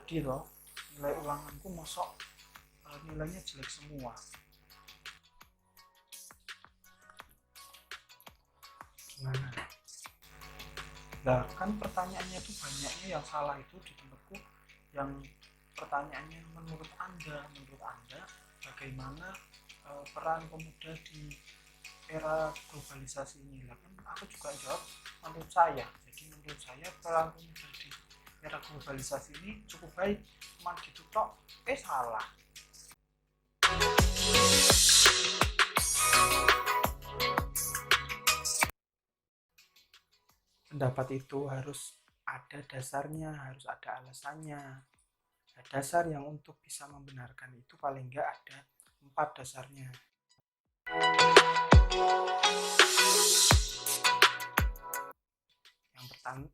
sedih loh, nilai ulanganku mosok nilainya jelek semua. Gimana? Nah kan pertanyaannya tuh banyaknya yang salah itu di tempatku. Yang pertanyaannya menurut anda bagaimana peran pemuda di era globalisasi ini. Lah kan aku juga jawab menurut saya. Jadi menurut saya peran pemuda di era globalisasi ini cukup baik, cuma gitu tok salah. Pendapat itu harus ada dasarnya, harus ada alasannya. Nah, dasar yang untuk bisa membenarkan itu paling enggak ada 4 dasarnya.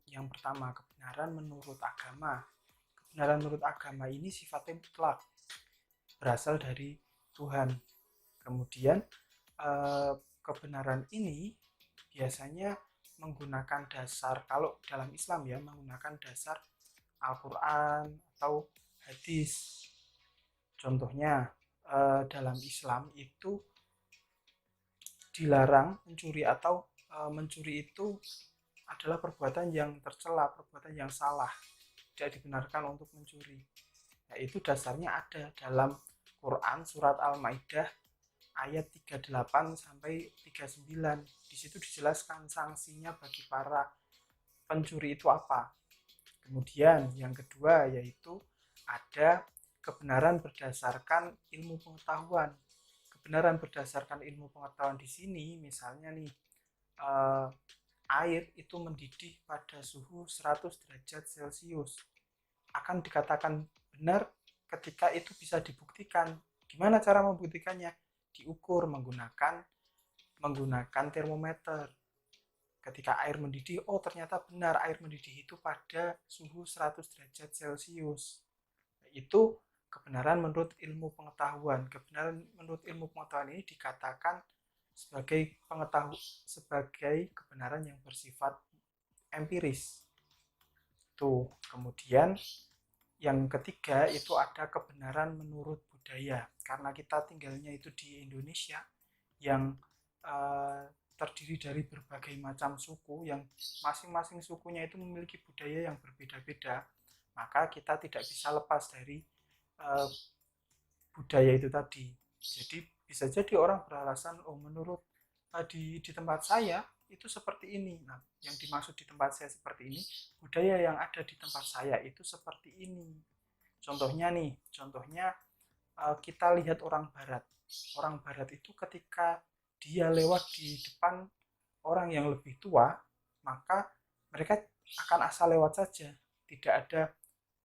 Yang pertama, kebenaran menurut agama. Kebenaran menurut agama ini sifatnya mutlak, berasal dari Tuhan. Kemudian kebenaran ini biasanya menggunakan dasar, kalau dalam Islam ya, menggunakan dasar Al-Quran atau hadis. Contohnya dalam Islam itu dilarang mencuri, atau mencuri itu adalah perbuatan yang tercela, perbuatan yang salah, tidak dibenarkan untuk mencuri. Nah, itu dasarnya ada dalam Quran surat Al-Maidah ayat 38 sampai 39. Di situ dijelaskan sanksinya bagi para pencuri itu apa. Kemudian yang kedua yaitu ada kebenaran berdasarkan ilmu pengetahuan. Kebenaran berdasarkan ilmu pengetahuan di sini misalnya nih, air itu mendidih pada suhu 100 derajat Celcius. Akan dikatakan benar ketika itu bisa dibuktikan. Gimana cara membuktikannya? Diukur menggunakan termometer. Ketika air mendidih, oh ternyata benar air mendidih itu pada suhu 100 derajat Celcius. Itu kebenaran menurut ilmu pengetahuan. Kebenaran menurut ilmu pengetahuan ini dikatakan sebagai kebenaran yang bersifat empiris. Tuh, kemudian yang ketiga itu ada kebenaran menurut budaya. Karena kita tinggalnya itu di Indonesia yang terdiri dari berbagai macam suku, yang masing-masing sukunya itu memiliki budaya yang berbeda-beda, maka kita tidak bisa lepas dari budaya itu tadi. Jadi bisa jadi orang beralasan, oh menurut di tempat saya itu seperti ini. Nah, yang dimaksud di tempat saya seperti ini, budaya yang ada di tempat saya itu seperti ini. Contohnya kita lihat orang Barat. Orang Barat itu ketika dia lewat di depan orang yang lebih tua, maka mereka akan asal lewat saja.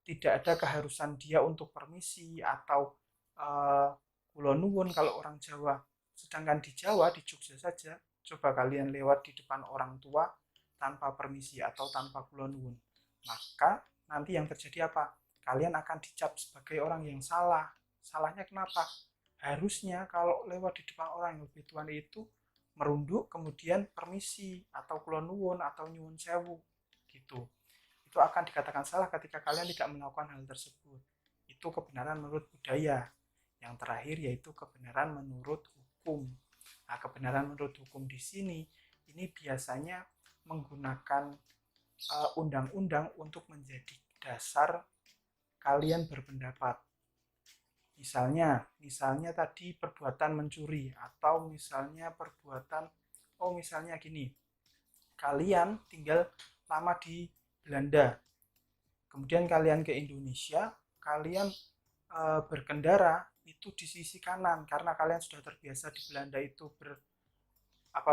Tidak ada keharusan dia untuk permisi atau kulo nuwun kalau orang Jawa. Sedangkan di Jawa, di Jogja saja, coba kalian lewat di depan orang tua tanpa permisi atau tanpa kulo nuwun, maka nanti yang terjadi apa? Kalian akan dicap sebagai orang yang salah. Salahnya kenapa? Harusnya kalau lewat di depan orang yang lebih tua itu merunduk, kemudian permisi atau kulo nuwun atau nyuwun sewu gitu. Itu akan dikatakan salah ketika kalian tidak melakukan hal tersebut. Itu kebenaran menurut budaya. Yang terakhir yaitu kebenaran menurut hukum. Nah, kebenaran menurut hukum di sini ini biasanya menggunakan undang-undang untuk menjadi dasar kalian berpendapat. Misalnya tadi perbuatan mencuri, atau misalnya gini, kalian tinggal lama di Belanda, kemudian kalian ke Indonesia, kalian berkendara itu di sisi kanan karena kalian sudah terbiasa di Belanda itu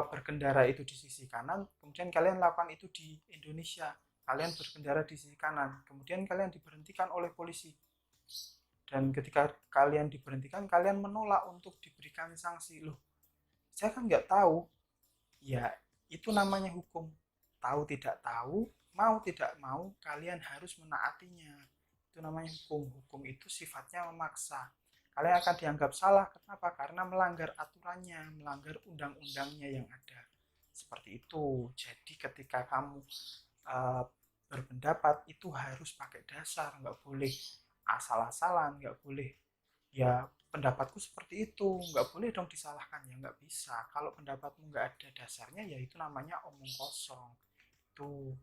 berkendara itu di sisi kanan, kemudian kalian lakukan itu di Indonesia, kalian berkendara di sisi kanan, kemudian kalian diberhentikan oleh polisi. Dan ketika kalian diberhentikan, kalian menolak untuk diberikan sanksi. Loh, saya kan nggak tahu. Ya, itu namanya hukum. Tahu tidak tahu, mau tidak mau, kalian harus menaatinya. Itu namanya hukum. Hukum itu sifatnya memaksa. Kalian akan dianggap salah. Kenapa? Karena melanggar aturannya, melanggar undang-undangnya yang ada. Seperti itu. Jadi ketika kamu berpendapat itu harus pakai dasar, nggak boleh asal-asalan, nggak boleh ya pendapatku seperti itu, nggak boleh dong disalahkan, ya nggak bisa. Kalau pendapatmu nggak ada dasarnya ya itu namanya omong kosong tuh.